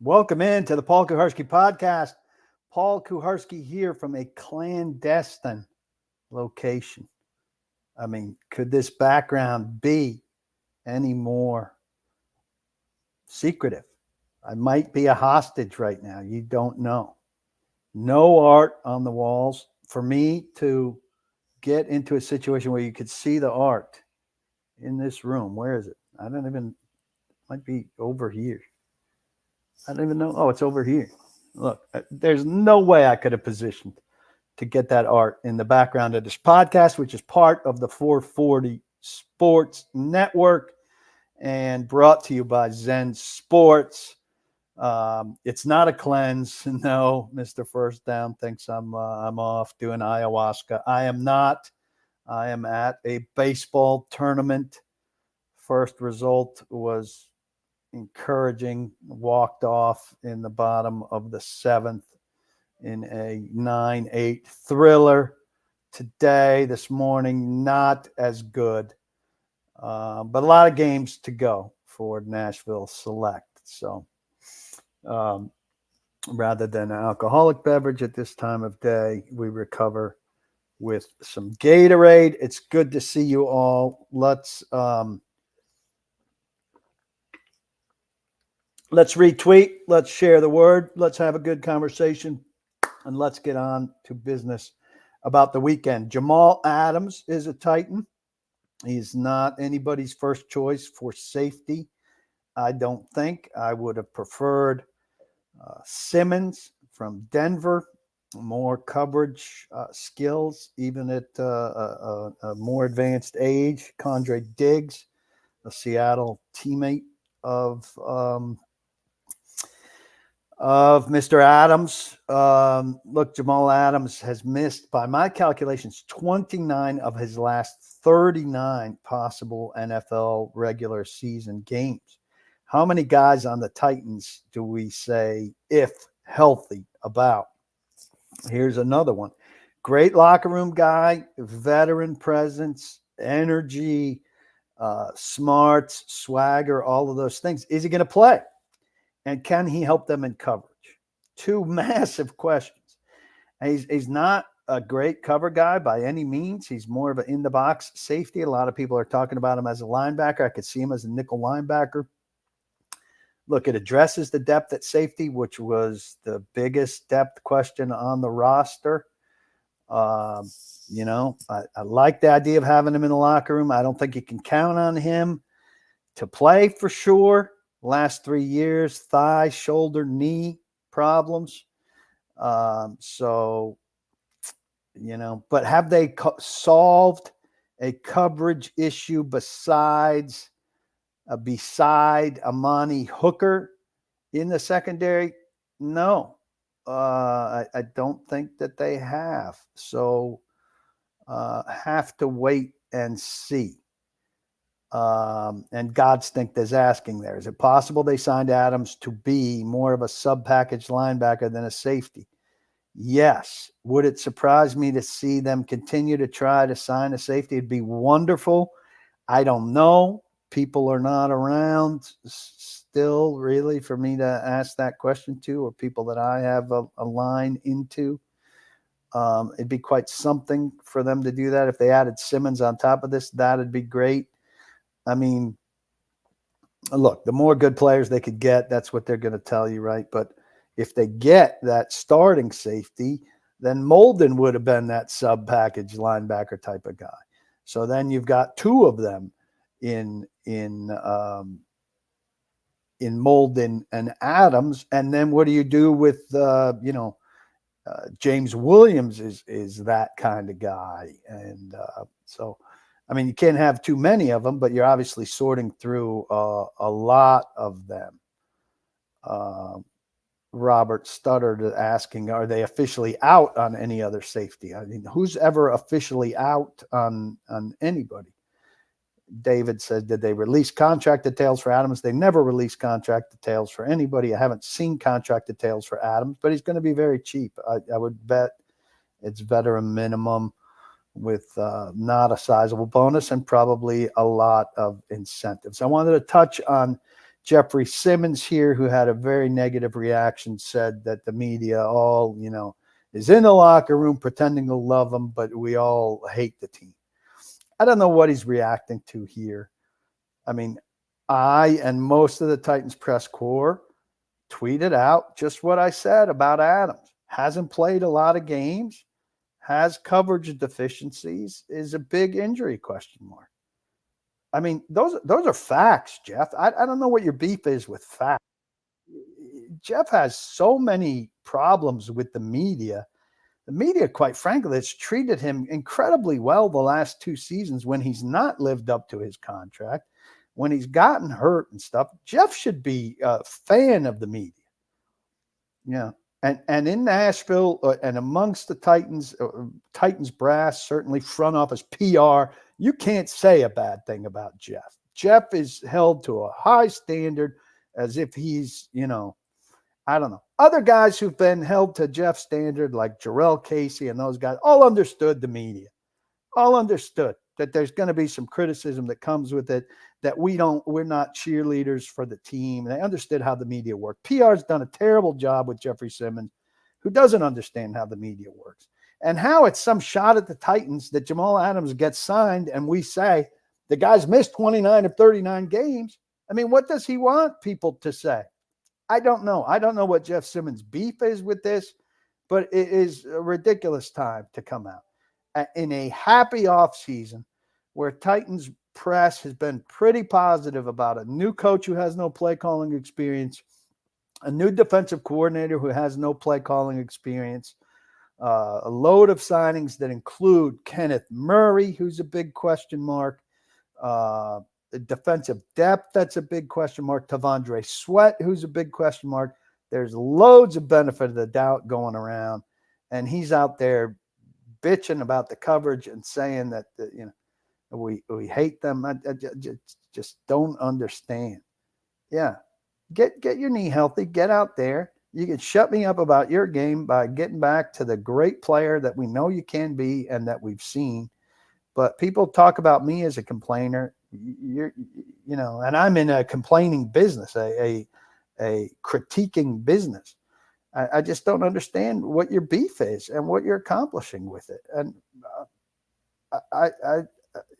Welcome in to the Paul Kuharsky podcast. Paul Kuharsky here from a clandestine location. I mean, could this background be any more secretive? I might be a hostage right now. You don't know. No art on the walls. For me to get into a situation where you could see the art in this room, where is it? I don't even, might be over here. I don't even know. Oh, it's over here. Look, there's no way I could have positioned to get that art in the background of this podcast, which is part of the 440 Sports Network and brought to you by Zen Sports. It's not a cleanse. No, Mr. First Down thinks I'm off doing ayahuasca. I am not. I am at a baseball tournament. First result was encouraging. Walked off in the bottom of the seventh in a 9-8 thriller. Today, this morning, not as good, but a lot of games to go for Nashville Select. So rather than an alcoholic beverage at this time of day, we recover with some Gatorade. It's good to see you all. Let's retweet. Let's share the word. Let's have a good conversation. And let's get on to business about the weekend. Jamal Adams is a Titan. He's not anybody's first choice for safety. I don't think. I would have preferred Simmons from Denver. More coverage skills, even at a more advanced age. Condre Diggs, a Seattle teammate of Mr. Adams. Look, Jamal Adams has missed, by my calculations, 29 of his last 39 possible NFL regular season games. How many guys on the Titans do we say, if healthy, about? Here's another one. Great locker room guy, veteran presence, energy, smarts, swagger, all of those things. Is he going to play? And can he help them in coverage? Two massive questions. He's not a great cover guy by any means. He's more of an in-the-box safety. A lot of people are talking about him as a linebacker. I could see him as a nickel linebacker. Look, it addresses the depth at safety, which was the biggest depth question on the roster. I like the idea of having him in the locker room. I don't think you can count on him to play for sure. Last 3 years, thigh, shoulder, knee problems. But have they solved a coverage issue beside Amani Hooker in the secondary? No, I don't think that they have. So have to wait and see. And Godstink is asking there, is it possible they signed Adams to be more of a sub-package linebacker than a safety? Yes. Would it surprise me to see them continue to try to sign a safety? It'd be wonderful. I don't know. People are not around still, really, for me to ask that question to, or people that I have a line into. It'd be quite something for them to do that. If they added Simmons on top of this, that'd be great. I mean, look, the more good players they could get, that's what they're going to tell you, right? But if they get that starting safety, then Molden would have been that sub-package linebacker type of guy. So then you've got two of them in Molden and Adams. And then what do you do with, James Williams is that kind of guy. And you can't have too many of them, but you're obviously sorting through a lot of them. Robert stuttered asking, are they officially out on any other safety? I mean, who's ever officially out on anybody? David said, did they release contract details for Adams? They never release contract details for anybody. I haven't seen contract details for Adams, but he's going to be very cheap. I would bet it's veteran minimum with not a sizable bonus and probably a lot of incentives. I wanted to touch on Jeffery Simmons here, who had a very negative reaction, said that the media all, is in the locker room pretending to love him, but we all hate the team. I don't know what he's reacting to here. I mean, I and most of the Titans press corps tweeted out just what I said about Adams. Hasn't played a lot of games, has coverage deficiencies, is a big injury question mark. I mean, those are facts, Jeff. I don't know what your beef is with facts. Jeff has so many problems with the media. The media, quite frankly, has treated him incredibly well the last 2 seasons when he's not lived up to his contract, when he's gotten hurt and stuff. Jeff should be a fan of the media. Yeah. And in Nashville and amongst the Titans brass, certainly front office PR, you can't say a bad thing about Jeff. Jeff is held to a high standard as if he's, I don't know. Other guys who've been held to Jeff's standard, like Jarrell Casey and those guys, all understood the media, all understood that there's going to be some criticism that comes with it, that we're not cheerleaders for the team. They understood how the media worked. PR's done a terrible job with Jeffery Simmons, who doesn't understand how the media works and how it's some shot at the Titans that Jamal Adams gets signed. And we say the guy's missed 29 of 39 games. I mean, what does he want people to say? I don't know. I don't know what Jeff Simmons' beef is with this, but it is a ridiculous time to come out in a happy offseason where Titans press has been pretty positive about a new coach who has no play calling experience, a new defensive coordinator who has no play calling experience, a load of signings that include Kenneth Murray, who's a big question mark, defensive depth, that's a big question mark, Tavondre Sweat, who's a big question mark. There's loads of benefit of the doubt going around, and he's out there bitching about the coverage and saying that we hate them. I just don't understand. Yeah, get your knee healthy, get out there. You can shut me up about your game by getting back to the great player that we know you can be and that we've seen. But people talk about me as a complainer. And I'm in a complaining business, a critiquing business. I just don't understand what your beef is and what you're accomplishing with it. And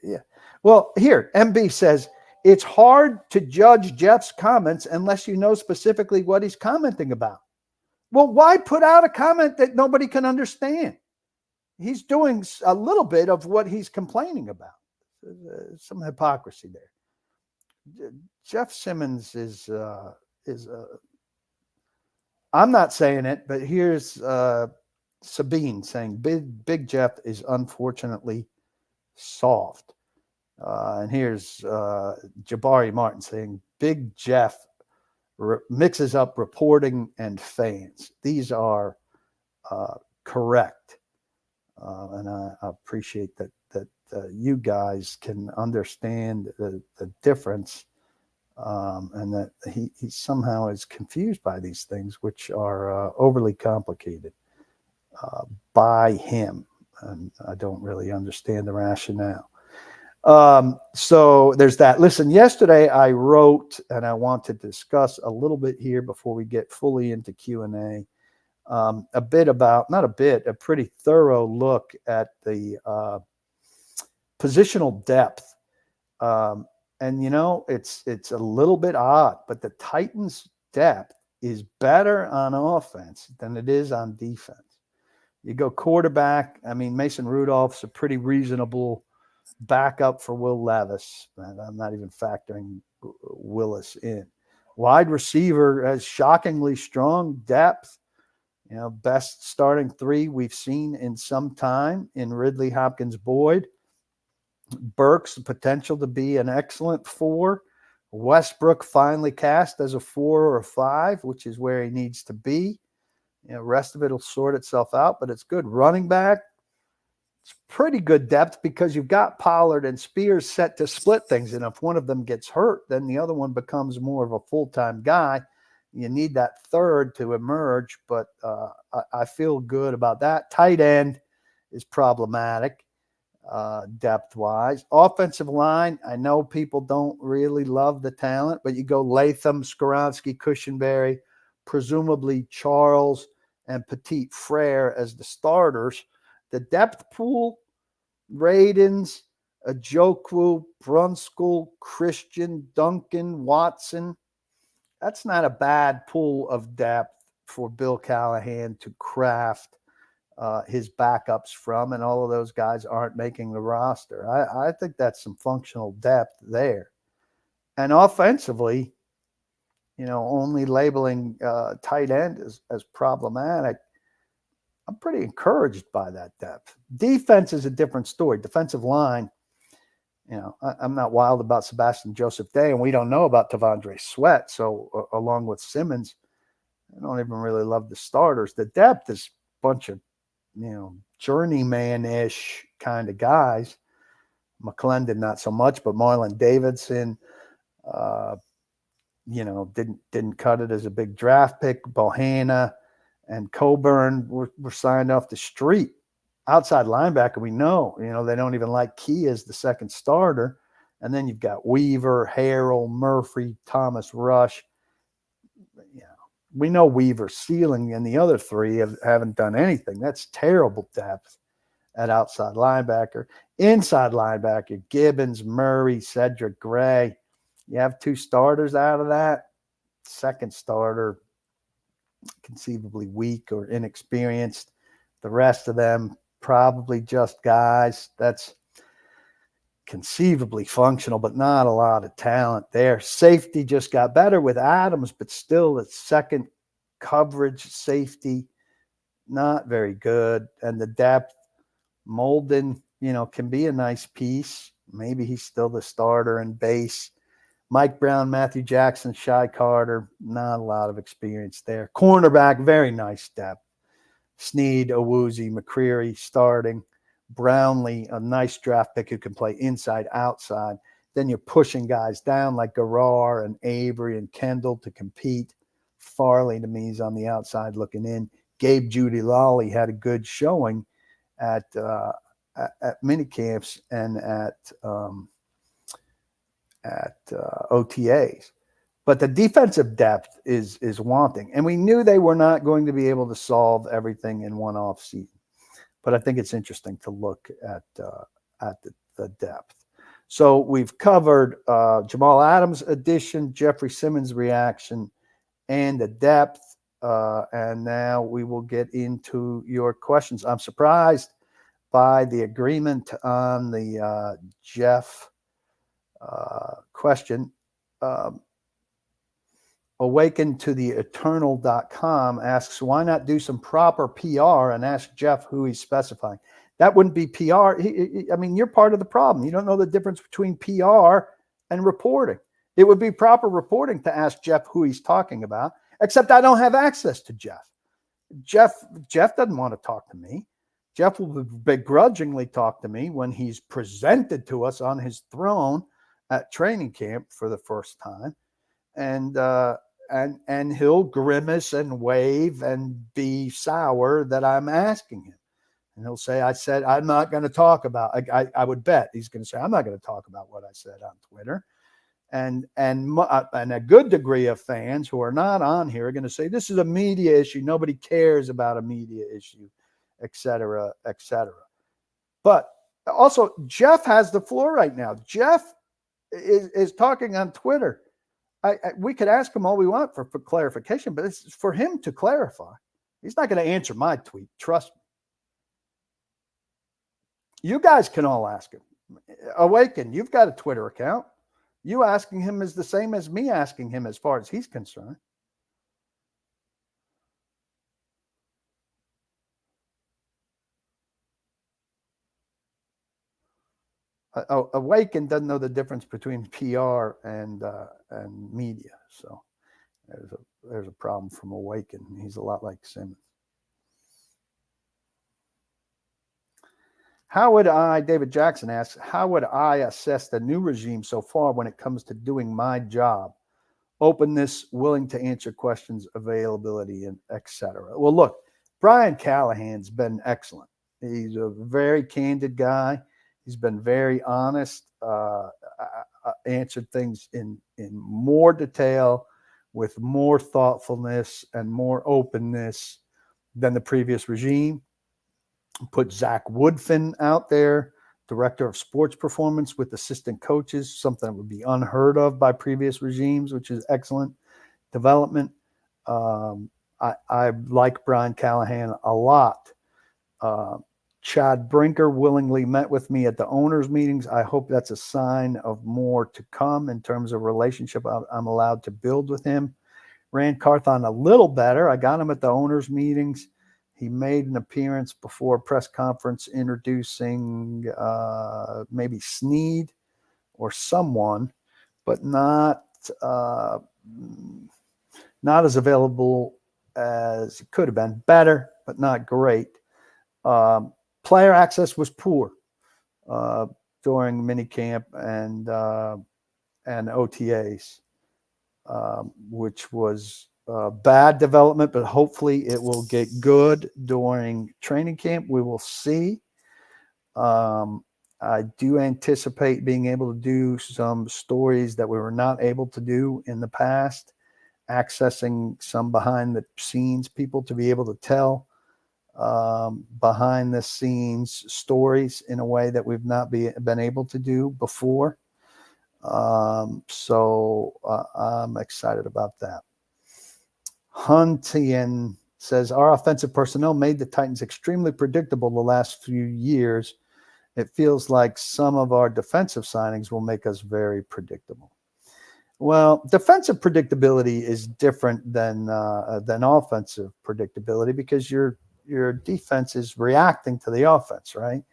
yeah. Well, here, MB says, it's hard to judge Jeff's comments unless you know specifically what he's commenting about. Well, why put out a comment that nobody can understand? He's doing a little bit of what he's complaining about. Some hypocrisy there. Jeff Simmons is I'm not saying it, but here's Sabine saying Big Jeff is unfortunately soft. And here's Jabari Martin saying Big Jeff mixes up reporting and fans. These are correct. And I appreciate that you guys can understand the difference. And that he somehow is confused by these things, which are overly complicated by him. And I don't really understand the rationale. So there's that. Listen, yesterday I wrote, and I want to discuss a little bit here before we get fully into Q&A, a bit about, not a bit, a pretty thorough look at the positional depth. And, it's a little bit odd, but the Titans' depth is better on offense than it is on defense. You go quarterback, I mean, Mason Rudolph's a pretty reasonable backup for Will Levis. I'm not even factoring Willis in. Wide receiver has shockingly strong depth. Best starting 3 we've seen in some time in Ridley, Hopkins, Boyd. Burks, the potential to be an excellent 4. Westbrook finally cast as a 4 or a 5, which is where he needs to be. Rest of it will sort itself out, but it's good. Running back, it's pretty good depth because you've got Pollard and Spears set to split things. And if one of them gets hurt, then the other one becomes more of a full-time guy. You need that third to emerge, but I feel good about that. Tight end is problematic. depth-wise. Offensive line, I know people don't really love the talent, but you go Latham, Skoronski, Cushenberry, presumably Charles and Petit Frere as the starters. The depth pool, Radins, Ajokwu, Brunskill, Christian, Duncan, Watson. That's not a bad pool of depth for Bill Callahan to craft his backups from, and all of those guys aren't making the roster. I think that's some functional depth there. And offensively, only labeling tight end as problematic, I'm pretty encouraged by that depth. Defense is a different story. Defensive line, I'm not wild about Sebastian Joseph Day, and we don't know about Tavondre Sweat. So along with Simmons, I don't even really love the starters. The depth is a bunch of journeyman-ish kind of guys. McClendon, not so much, but Marlon Davidson, didn't cut it as a big draft pick. Bohanna and Coburn were signed off the street. Outside linebacker, we know, they don't even like Key as the second starter. And then you've got Weaver, Harrell, Murphy, Thomas Rush. We know Weaver's ceiling, and the other three haven't done anything. That's terrible depth at outside linebacker. Inside linebacker, Gibbons, Murray, Cedric Gray. You have two starters out of that. Second starter, conceivably weak or inexperienced. The rest of them, probably just guys. That's conceivably functional, but not a lot of talent there. Safety just got better with Adams, but still the second coverage safety, not very good. And the depth, Molden, can be a nice piece. Maybe he's still the starter in base. Mike Brown, Matthew Jackson, Shy Carter, not a lot of experience there. Cornerback, very nice depth. Snead, Owuzie, McCreary starting. Brownlee, a nice draft pick who can play inside, outside. Then you're pushing guys down like Garrar and Avery and Kendall to compete. Farley, to me, is on the outside looking in. Gabe Judy-Lally had a good showing at mini camps and at OTAs. But the defensive depth is wanting. And we knew they were not going to be able to solve everything in one off season. But I think it's interesting to look at the depth. So we've covered Jamal Adams' addition, Jeffery Simmons' reaction, and the depth. And now we will get into your questions. I'm surprised by the agreement on the Jeff question. Awaken to the eternal.com asks, why not do some proper PR and ask Jeff who he's specifying? That wouldn't be PR. You're part of the problem. You don't know the difference between PR and reporting. It would be proper reporting to ask Jeff who he's talking about, except I don't have access to Jeff. Jeff doesn't want to talk to me. Jeff will begrudgingly talk to me when he's presented to us on his throne at training camp for the first time. And he'll grimace and wave and be sour that I'm asking him. And he'll say, I said, I'm not going to talk about, I would bet he's going to say, I'm not going to talk about what I said on Twitter. And a good degree of fans who are not on here are going to say, this is a media issue. Nobody cares about a media issue, et cetera, et cetera. But also, Jeff has the floor right now. Jeff is talking on Twitter. We could ask him all we want for clarification, but it's for him to clarify. He's not going to answer my tweet. Trust me. You guys can all ask him. Awaken, you've got a Twitter account. You asking him is the same as me asking him as far as he's concerned. Awaken doesn't know the difference between PR and media. So there's a problem from Awaken. He's a lot like Simmons. David Jackson asks, how would I assess the new regime so far when it comes to doing my job? Openness, willing to answer questions, availability, and et cetera. Well, look, Brian Callahan's been excellent. He's a very candid guy. He's been very honest, answered things in more detail, with more thoughtfulness and more openness than the previous regime. Put Zach Woodfin out there, director of sports performance with assistant coaches, something that would be unheard of by previous regimes, which is excellent development. I like Brian Callahan a lot. Chad Brinker willingly met with me at the owners' meetings. I hope that's a sign of more to come in terms of relationship I'm allowed to build with him. Rand Carthon a little better. I got him at the owners' meetings. He made an appearance before a press conference introducing maybe Snead or someone, but not as available as it could have been. Better, but not great. Player access was poor during minicamp and OTAs, which was bad development, but hopefully it will get good during training camp. We will see. I do anticipate being able to do some stories that we were not able to do in the past, accessing some behind the scenes people to be able to tell behind the scenes stories in a way that we've not been able to do before. So I'm excited about that. Huntian says, our offensive personnel made the Titans extremely predictable the last few years. It feels like some of our defensive signings will make us very predictable. Well, defensive predictability is different than offensive predictability, because your defense is reacting to the offense, right?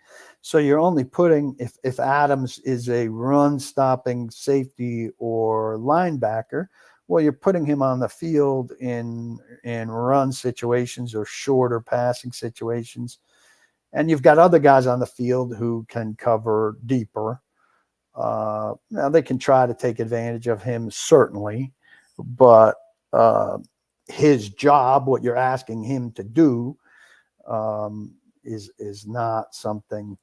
So you're only putting, if Adams is a run-stopping safety or linebacker, well, you're putting him on the field in run situations or shorter passing situations. And you've got other guys on the field who can cover deeper. Now, they can try to take advantage of him, certainly, but his job, what you're asking him to do, is not something,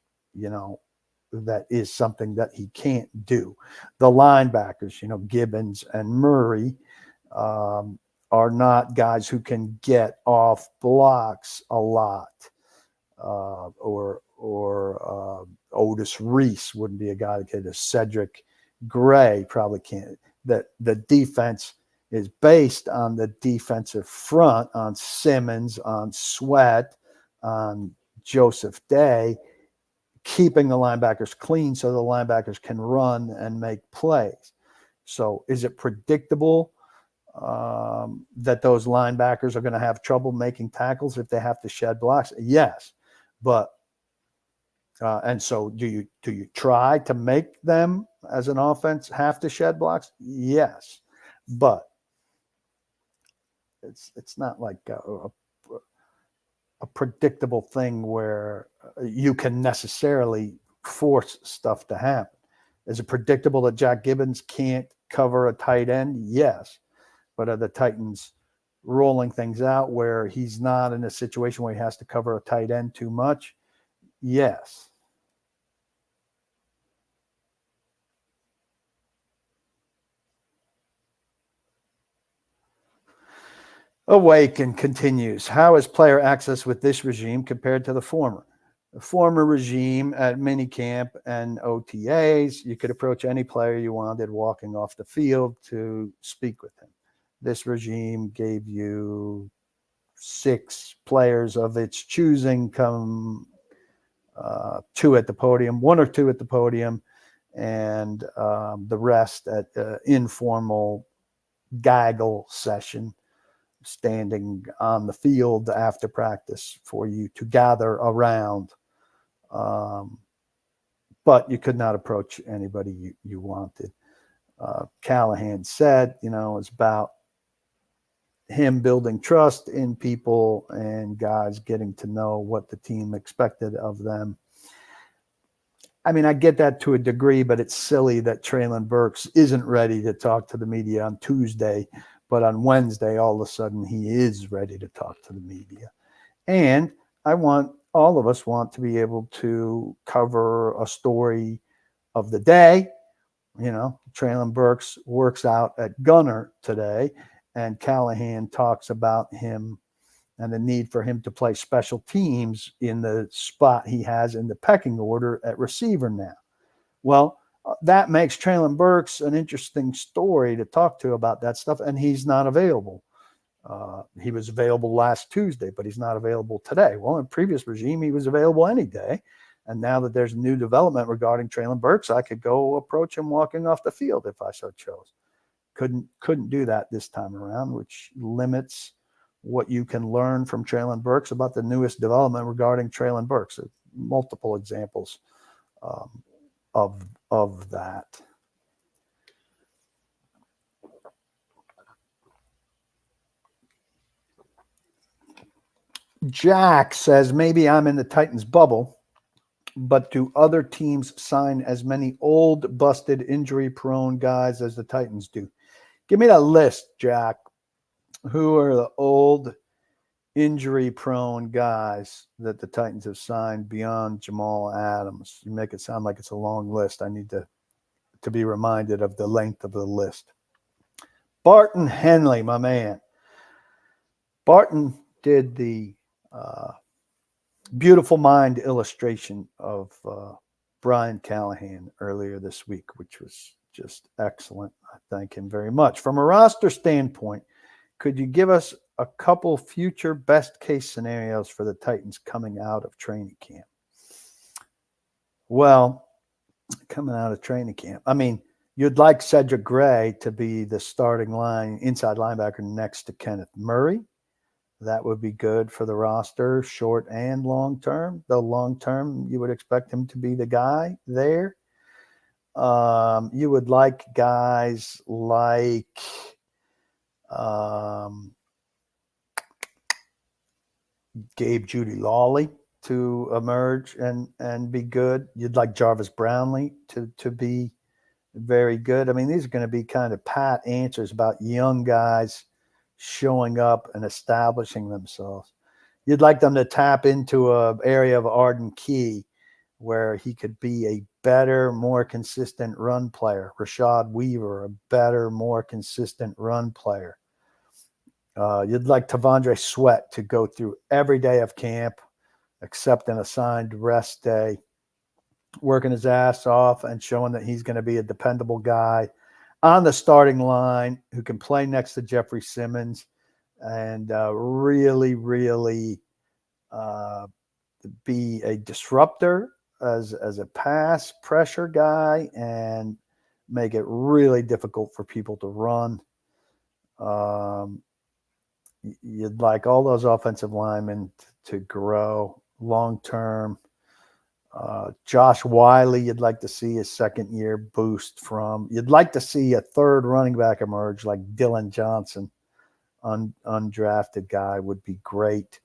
that is something that he can't do. The linebackers, Gibbons and Murray, are not guys who can get off blocks a lot. Or Otis Reese wouldn't be a guy that could. Cedric Gray probably can't. The defense is based on the defensive front, on Simmons, on Sweat, on Joseph Day, keeping the linebackers clean so the linebackers can run and make plays. So is it predictable that those linebackers are going to have trouble making tackles if they have to shed blocks? Yes. But and so do you try to make them as an offense have to shed blocks? Yes, but it's not like a predictable thing where you can necessarily force stuff to happen. Is it predictable that Jack Gibbons can't cover a tight end? Yes, but are the Titans rolling things out where he's not in a situation where he has to cover a tight end too much? Yes. Awaken continues. How is player access with this regime compared to the former? The former regime at minicamp and OTAs, you could approach any player you wanted walking off the field to speak with him. This regime gave you 6 players of its choosing come 2 at the podium, 1 or 2 at the podium, and the rest at informal gaggle session, standing on the field after practice for you to gather around. But you could not approach anybody you wanted. Callahan said, it's about him building trust in people and guys getting to know what the team expected of them. I mean, I get that to a degree, but it's silly that Treylon Burks isn't ready to talk to the media on Tuesday, but on Wednesday, all of a sudden, he is ready to talk to the media. And I want all of us want to be able to cover a story of the day. Traylon Burks works out at gunner today, and Callahan talks about him and the need for him to play special teams in the spot he has in the pecking order at receiver now. Well, that makes Traylon Burks an interesting story to talk to about that stuff, and he's not available. He was available last Tuesday, but he's not available today. Well, in previous regime, he was available any day. And now that there's new development regarding Traylon Burks, I could go approach him walking off the field if I so chose. Couldn't do that this time around, which limits what you can learn from Traylon Burks about the newest development regarding Traylon Burks. Multiple examples of that. Jack says, maybe I'm in the Titans bubble, but do other teams sign as many old, busted, injury-prone guys as the Titans do? Give me that list, Jack. Who are the old, injury-prone guys that the Titans have signed beyond Jamal Adams? You make it sound like it's a long list. I need to be reminded of the length of the list. Barton Henley, my man. Barton did the Beautiful Mind illustration of Brian Callahan earlier this week, which was just excellent. I thank him very much. From a roster standpoint, could you give us a couple future best case scenarios for the Titans coming out of training camp? Well, coming out of training camp, I mean, you'd like Cedric Gray to be the starting inside linebacker next to Kenneth Murray. That would be good for the roster, short and long term. Though long term, you would expect him to be the guy there. You would like guys like Gabe Jeudy-Lawley to emerge and be good. You'd like Jarvis Brownlee to be very good. I mean, these are going to be kind of pat answers about young guys showing up and establishing themselves. You'd like them to tap into an area of Arden Key where he could be a better, more consistent run player. Rashad Weaver, a better, more consistent run player. You'd like Tavondre Sweat to go through every day of camp, except an assigned rest day, working his ass off and showing that he's going to be a dependable guy on the starting line who can play next to Jeffery Simmons and really, really be a disruptor as a pass pressure guy and make it really difficult for people to run. You'd like all those offensive linemen to grow long term. Josh Wiley, you'd like to see a second year boost from. You'd like to see a third running back emerge like Dylan Johnson, undrafted guy would be great.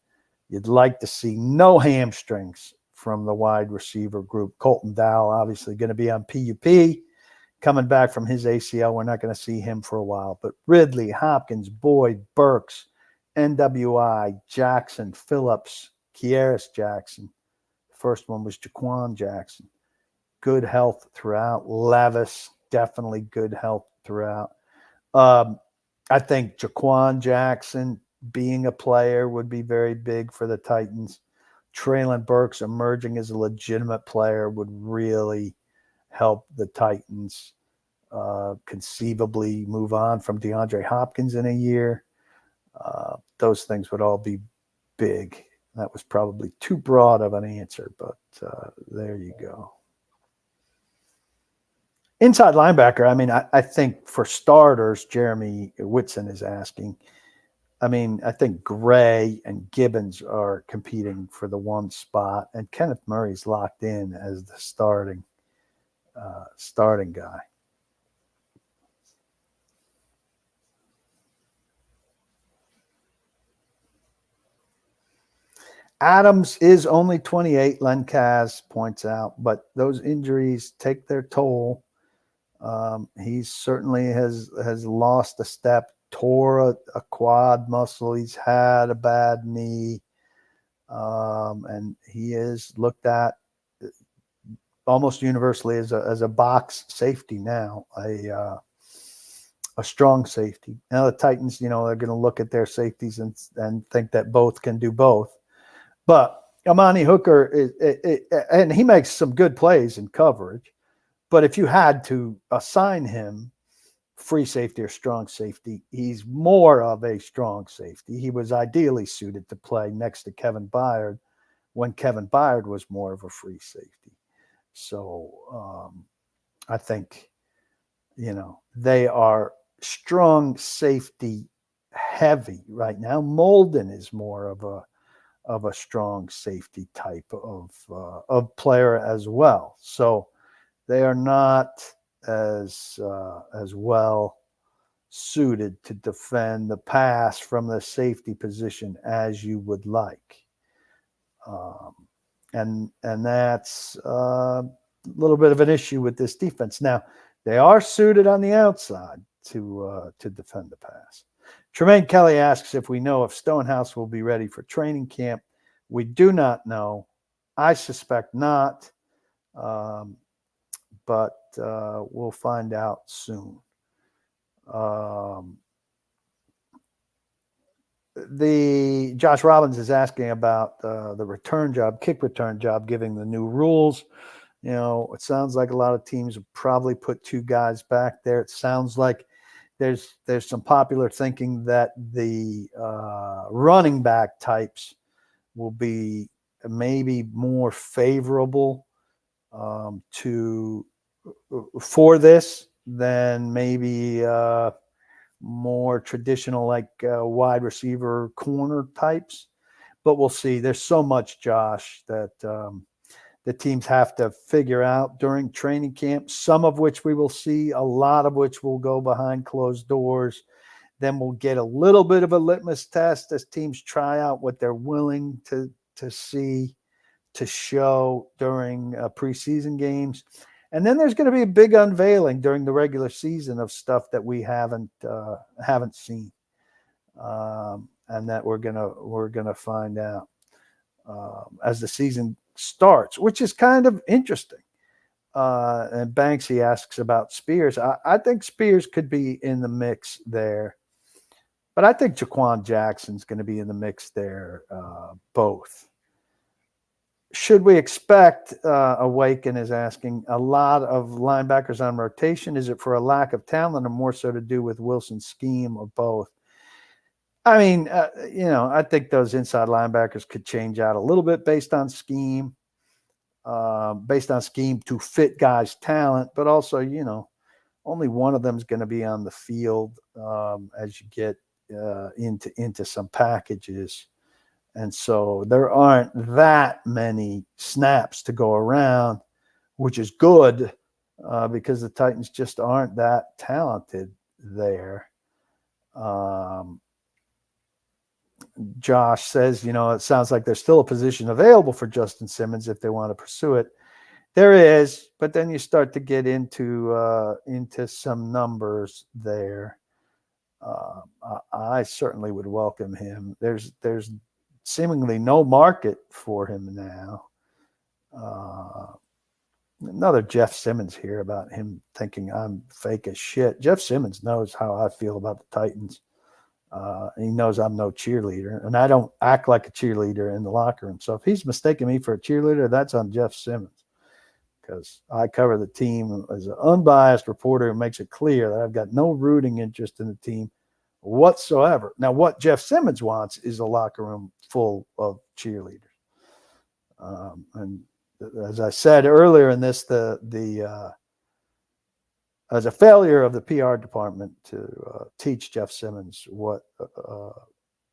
You'd like to see no hamstrings from the wide receiver group. Colton Dowell, obviously going to be on PUP, coming back from his ACL. We're not going to see him for a while. But Ridley, Hopkins, Boyd, Burks, NWI, Jackson, Phillips, Kieris Jackson. First one was Jaquan Jackson. Good health throughout. Levis, definitely good health throughout. I think Jaquan Jackson being a player would be very big for the Titans. Traylon Burks emerging as a legitimate player would really help the Titans conceivably move on from DeAndre Hopkins in a year. Those things would all be big. That was probably too broad of an answer, but there you go. Inside linebacker, I mean, I think for starters, Jeremy Whitson is asking. I mean, I think Gray and Gibbons are competing for the one spot, and Kenneth Murray's locked in as the starting guy. Adams is only 28, Len Kaz points out, but those injuries take their toll. He certainly has lost a step, tore a quad muscle. He's had a bad knee. And he is looked at almost universally as a box safety now, a strong safety. Now the Titans, they're going to look at their safeties and think that both can do both. But Amani Hooker and he makes some good plays in coverage. But if you had to assign him free safety or strong safety, he's more of a strong safety. He was ideally suited to play next to Kevin Byard when Kevin Byard was more of a free safety. So I think, they are strong safety heavy right now. Molden is more of a strong safety type of player as well. So they are not as well suited to defend the pass from the safety position as you would like. And that's a little bit of an issue with this defense. Now, they are suited on the outside to defend the pass. Tremaine Kelly asks if we know if Stonehouse will be ready for training camp. We do not know. I suspect not, but we'll find out soon. The Josh Robbins is asking about the kick return job, giving the new rules. It sounds like a lot of teams will probably put two guys back there. It sounds like there's some popular thinking that the running back types will be maybe more favorable for this than maybe more traditional like wide receiver corner types. But we'll see. There's so much, Josh, that the teams have to figure out during training camp, some of which we will see, a lot of which will go behind closed doors. Then we'll get a little bit of a litmus test as teams try out what they're willing to see, to show during preseason games. And then there's going to be a big unveiling during the regular season of stuff that we haven't seen, and that we're gonna find out as the season starts, which is kind of interesting. And Banksy asks about Spears. I think Spears could be in the mix there, but I think Jaquan Jackson's going to be in the mix there, both. Should we expect, Awaken is asking, a lot of linebackers on rotation? Is it for a lack of talent or more so to do with Wilson's scheme, or both? I mean, I think those inside linebackers could change out a little bit based on scheme to fit guys' talent, but also, only one of them is going to be on the field as you get into some packages. And so there aren't that many snaps to go around, which is good because the Titans just aren't that talented there. Josh says, it sounds like there's still a position available for Justin Simmons if they want to pursue it. There is, but then you start to get into some numbers there. I certainly would welcome him. There's seemingly no market for him now. Another Jeff Simmons here about him thinking I'm fake as shit. Jeff Simmons knows how I feel about the Titans. He knows I'm no cheerleader, and I don't act like a cheerleader in the locker room. So if he's mistaken me for a cheerleader, that's on Jeff Simmons, because I cover the team as an unbiased reporter who makes it clear that I've got no rooting interest in the team whatsoever. Now, what Jeff Simmons wants is a locker room full of cheerleaders. And as I said earlier in this, as a failure of the PR department to teach Jeff Simmons what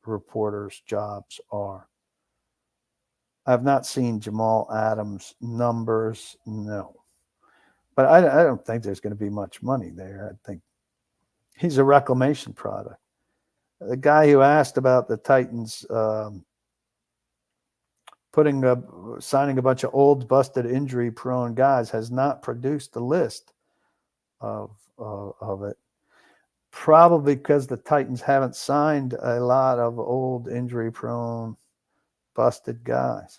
reporters' jobs are. I've not seen Jamal Adams' numbers, no. But I don't think there's going to be much money there. I think he's a reclamation product. The guy who asked about the Titans signing a bunch of old, busted, injury-prone guys has not produced a list of it. Probably because the Titans haven't signed a lot of old, injury-prone, busted guys.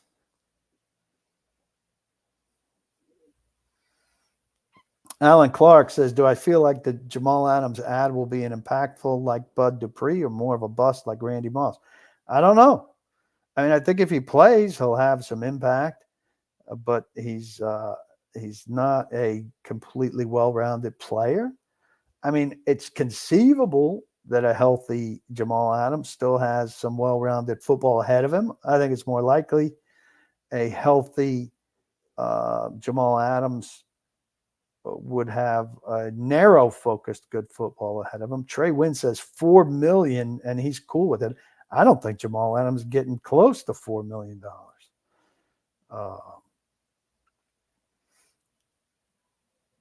Alan Clark says, do I feel like the Jamal Adams ad will be an impactful like Bud Dupree or more of a bust like Randy Moss? I don't know. I mean, I think if he plays, he'll have some impact, but he's not a completely well-rounded player. I mean, it's conceivable that a healthy Jamal Adams still has some well-rounded football ahead of him. I think it's more likely a healthy Jamal Adams would have a narrow-focused good football ahead of him. Trey Wynn says $4 million, and he's cool with it. I don't think Jamal Adams is getting close to $4 million.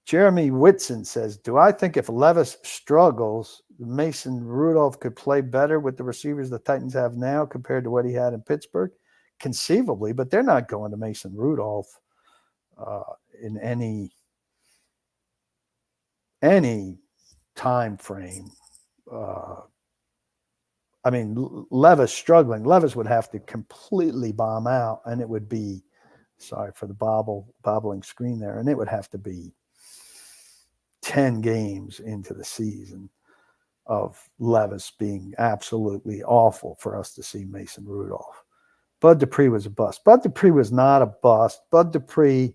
Jeremy Whitson says, do I think if Levis struggles, Mason Rudolph could play better with the receivers the Titans have now compared to what he had in Pittsburgh? Conceivably, but they're not going to Mason Rudolph in any time frame. I mean, Levis struggling. Levis would have to completely bomb out, and it would be, sorry for the bobbling screen there, and it would have to be 10 games into the season of Levis being absolutely awful for us to see Mason Rudolph. Bud Dupree was a bust. Bud Dupree was not a bust. Bud Dupree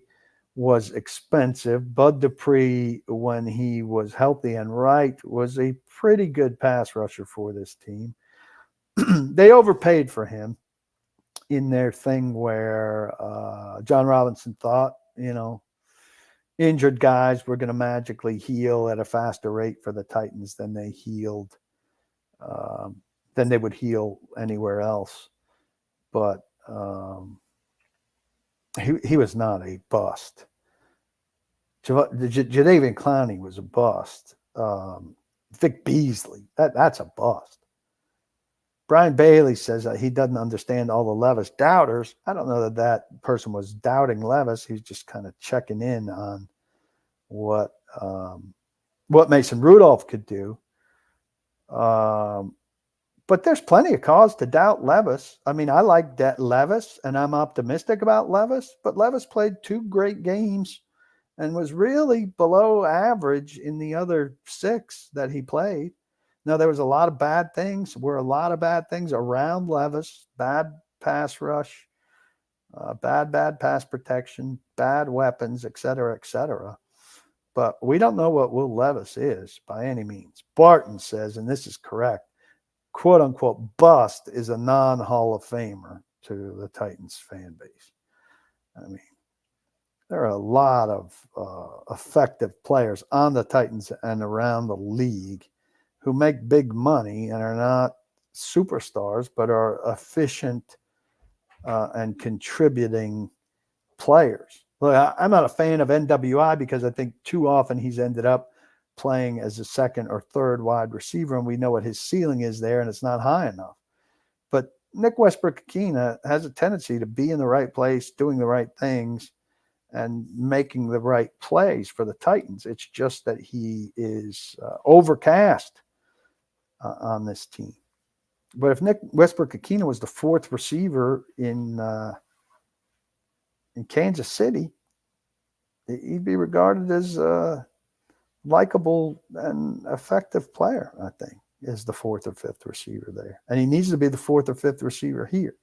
was expensive. Bud Dupree, when he was healthy and right, was a pretty good pass rusher for this team. They overpaid for him in their thing where John Robinson thought, injured guys were going to magically heal at a faster rate for the Titans than they healed, than they would heal anywhere else. But he was not a bust. Jadeveon Clowney was a bust. Vic Beasley, that's a bust. Brian Bailey says that he doesn't understand all the Levis doubters. I don't know that person was doubting Levis. He's just kind of checking in on what Mason Rudolph could do. But there's plenty of cause to doubt Levis. I mean, I like that Levis, and I'm optimistic about Levis, but Levis played 2 great games and was really below average in the other 6 that he played. Now, there was a lot of bad things around Levis, bad pass rush, bad pass protection, bad weapons, et cetera, But we don't know what Will Levis is by any means. Barton says, and this is correct, quote unquote, bust is a non-Hall of Famer to the Titans fan base. I mean, there are a lot of effective players on the Titans and around the league who make big money and are not superstars, but are efficient and contributing players. Look, I'm not a fan of NWI because I think too often he's ended up playing as a second or third wide receiver, and we know what his ceiling is there, and it's not high enough. But Nick Westbrook-Ikhine has a tendency to be in the right place, doing the right things, and making the right plays for the Titans. It's just that he is overcast on this team. But if Nick Westbrook-Ikhine was the 4th receiver in Kansas City, he'd be regarded as a likable and effective player, I think, as the 4th or 5th receiver there. And he needs to be the 4th or 5th receiver here.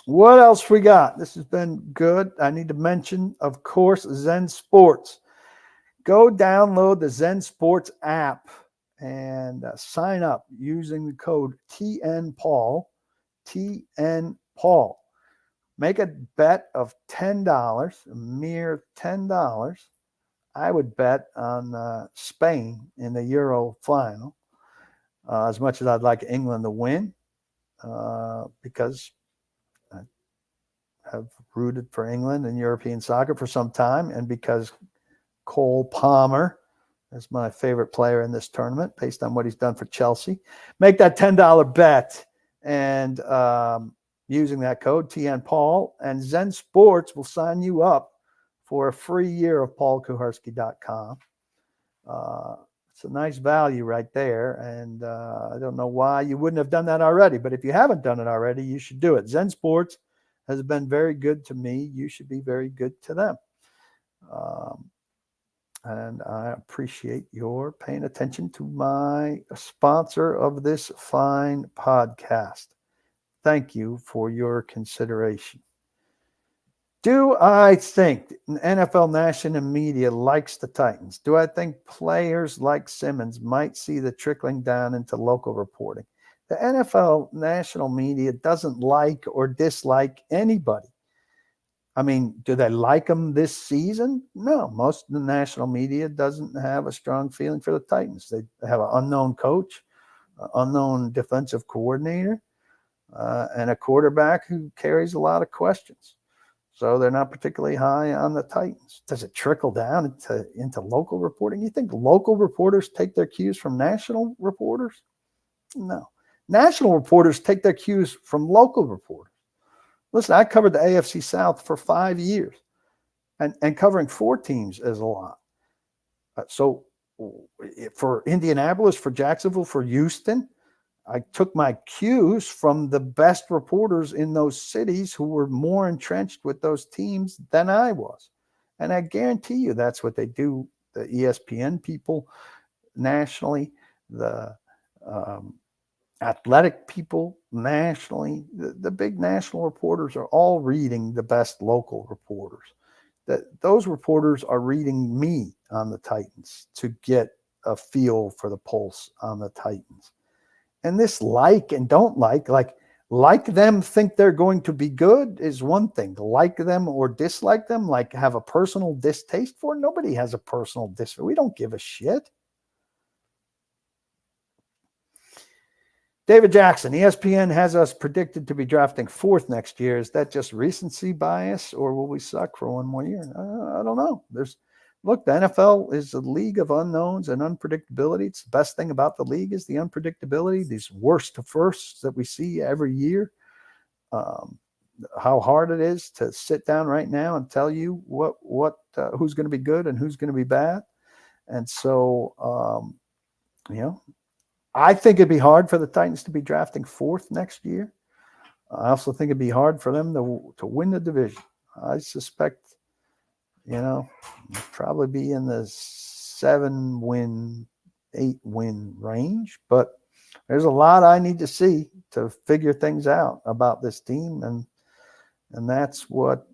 What else we got? This has been good. I need to mention, of course, Zen Sports. Go download the Zen Sports app and sign up using the code TNPaul, TNPaul. Make a bet of $10, a mere $10. I would bet on Spain in the Euro final, as much as I'd like England to win, because I have rooted for England in European soccer for some time, and because Cole Palmer is my favorite player in this tournament based on what he's done for Chelsea. Make that $10 bet, and using that code TNPaul, and Zen Sports will sign you up for a free year of paulkuharsky.com. It's It's a nice value right there. And I don't know why you wouldn't have done that already. But if you haven't done it already, you should do it. Zen Sports has been very good to me. You should be very good to them. And I appreciate your paying attention to my sponsor of this fine podcast. Thank you for your consideration. Do I think NFL national media likes the Titans? Do I think players like Simmons might see the trickling down into local reporting? The NFL national media doesn't like or dislike anybody. I mean, do they like them this season? No, most of the national media doesn't have a strong feeling for the Titans. They have an unknown coach, an unknown defensive coordinator, and a quarterback who carries a lot of questions. So they're not particularly high on the Titans. Does it trickle down into local reporting? You think local reporters take their cues from national reporters? No. National reporters take their cues from local reporters. Listen, I covered the AFC South for 5 years, and covering 4 teams is a lot. So for Indianapolis, for Jacksonville, for Houston, I took my cues from the best reporters in those cities who were more entrenched with those teams than I was. And I guarantee you that's what they do. The ESPN people nationally, the athletic people nationally, the big national reporters are all reading the best local reporters. Those reporters are reading me on the Titans to get a feel for the pulse on the Titans. And this like and don't like them think they're going to be good is one thing. Like them or dislike them, like have a personal distaste for, nobody has a personal distaste. We don't give a shit. David Jackson, ESPN has us predicted to be drafting 4th next year. Is that just recency bias, or will we suck for 1 more year? I don't know. Look, the NFL is a league of unknowns and unpredictability. It's the best thing about the league is the unpredictability, these worst to firsts that we see every year. How hard it is to sit down right now and tell you who's going to be good and who's going to be bad. And so, I think it'd be hard for the Titans to be drafting 4th next year. I also think it'd be hard for them to win the division. I suspect, probably be in the 7-win, 8-win range. But there's a lot I need to see to figure things out about this team, and that's what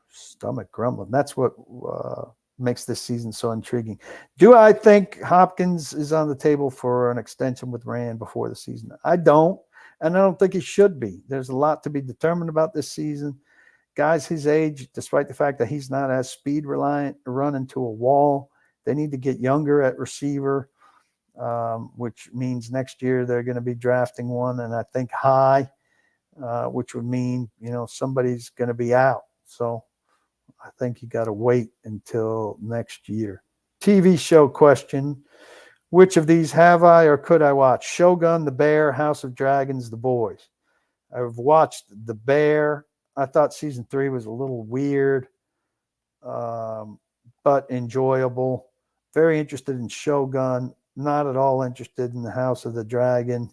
stomach grumbling. That's what makes this season so intriguing. Do I think Hopkins is on the table for an extension with Rand before the season? I don't, and I don't think he should be. There's a lot to be determined about this season. Guys his age, despite the fact that he's not as speed reliant, run into a wall. They need to get younger at receiver, which means next year they're going to be drafting one, and I think high, which would mean, somebody's going to be out. So I think you got to wait until next year. TV show question. Which of these have I or could I watch? Shogun, The Bear, House of Dragons, The Boys. I've watched The Bear. I thought season 3 was a little weird, but enjoyable. Very interested in Shogun. Not at all interested in the House of the Dragon.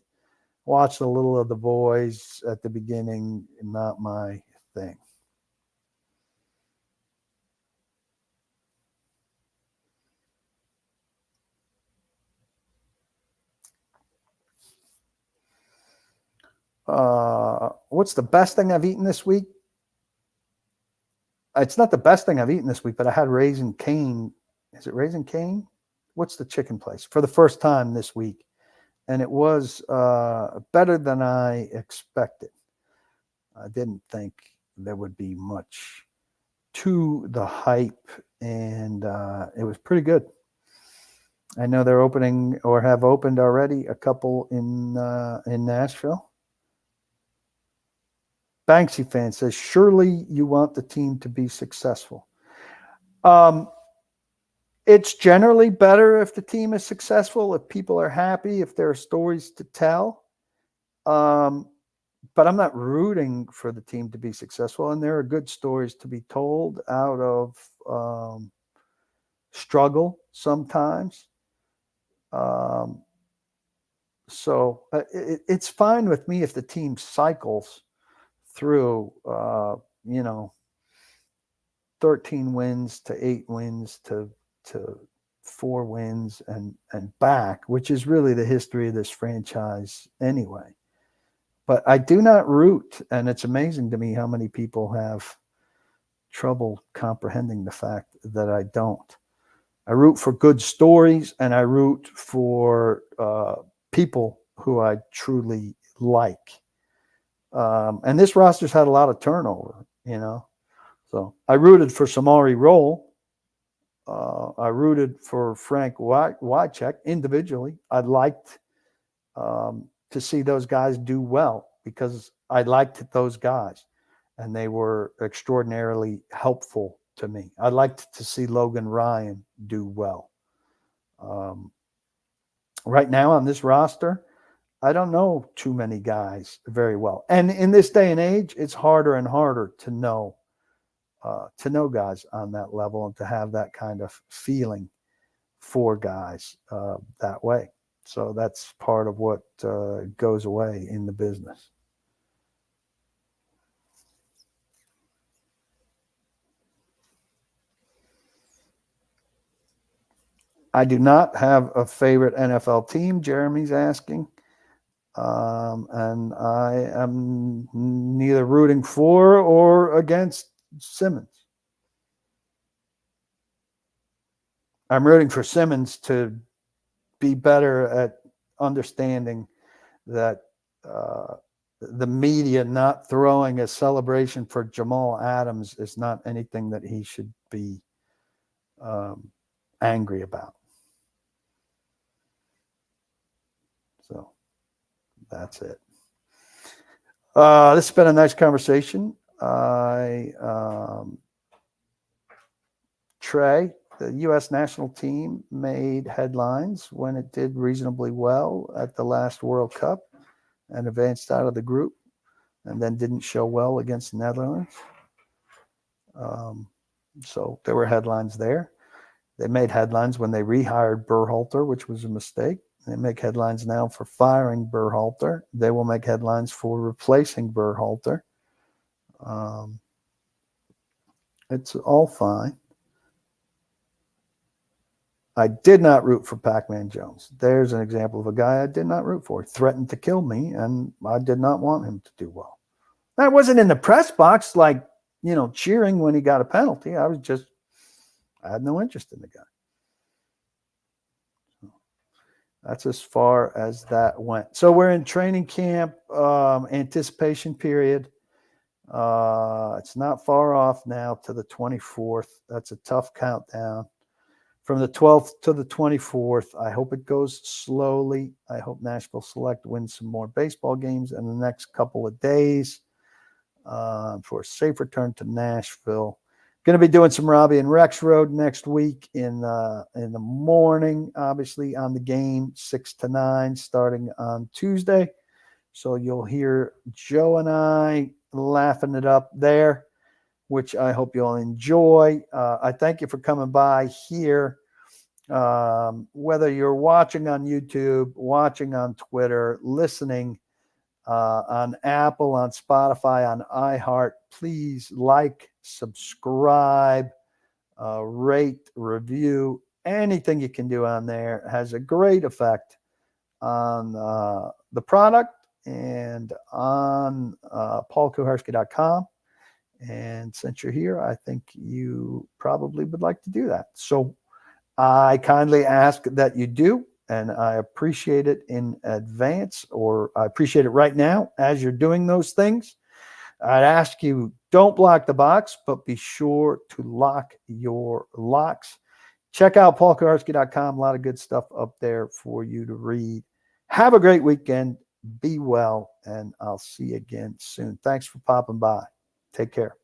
Watched a little of The Boys at the beginning. Not my thing. What's the best thing I've eaten this week? It's not the best thing I've eaten this week, but I had Raising Cane. Is it Raising Cane? What's the chicken place? For the first time this week. And it was better than I expected. I didn't think there would be much to the hype, and it was pretty good. I know they're opening or have opened already a couple in Nashville. Banksy fan says, surely you want the team to be successful. It's generally better if the team is successful, if people are happy, if there are stories to tell. But I'm not rooting for the team to be successful, and there are good stories to be told out of struggle sometimes. So it's fine with me if the team cycles through, 13 wins to 8 wins to 4 wins and back, which is really the history of this franchise anyway. But I do not root, and it's amazing to me how many people have trouble comprehending the fact that I don't. I root for good stories, and I root for people who I truly like. And this roster's had a lot of turnover, So I rooted for Samari Roll. I rooted for Frank Wycheck individually. I'd liked to see those guys do well because I liked those guys, and they were extraordinarily helpful to me. I'd like to see Logan Ryan do well. Right now on this roster, I don't know too many guys very well. And in this day and age, it's harder and harder to know guys on that level and to have that kind of feeling for guys that way. So that's part of what goes away in the business. I do not have a favorite NFL team, Jeremy's asking. And I am neither rooting for or against Simmons. I'm rooting for Simmons to be better at understanding that the media not throwing a celebration for Jamal Adams is not anything that he should be angry about. So that's it. This has been a nice conversation. Trey, the U.S. national team made headlines when it did reasonably well at the last World Cup and advanced out of the group, and then didn't show well against the Netherlands. So there were headlines there. They made headlines when they rehired Berhalter, which was a mistake. They make headlines now for firing Berhalter. They will make headlines for replacing Berhalter. It's all fine. I did not root for Pac-Man Jones. There's an example of a guy I did not root for. He threatened to kill me, and I did not want him to do well. I wasn't in the press box cheering when he got a penalty. I had no interest in the guy. That's as far as that went. So we're in training camp, anticipation period. It's not far off now to the 24th. That's a tough countdown. From the 12th to the 24th, I hope it goes slowly. I hope Nashville Select wins some more baseball games in the next couple of days for a safe return to Nashville. Going to be doing some Robbie and Rex Road next week in the morning, obviously on the game, 6 to 9, starting on Tuesday. So you'll hear Joe and I laughing it up there, which I hope you'll enjoy. I thank you for coming by here. Whether you're watching on YouTube, watching on Twitter, listening on Apple, on Spotify, on iHeart, please like, subscribe, rate, review. Anything you can do on there has a great effect on the product and on paulkuharsky.com. And since you're here, I think you probably would like to do that. So I kindly ask that you do, and I appreciate it in advance, or I appreciate it right now as you're doing those things. I'd ask you, don't block the box, but be sure to lock your locks. Check out paulkuharsky.com. A lot of good stuff up there for you to read. Have a great weekend. Be well, and I'll see you again soon. Thanks for popping by. Take care.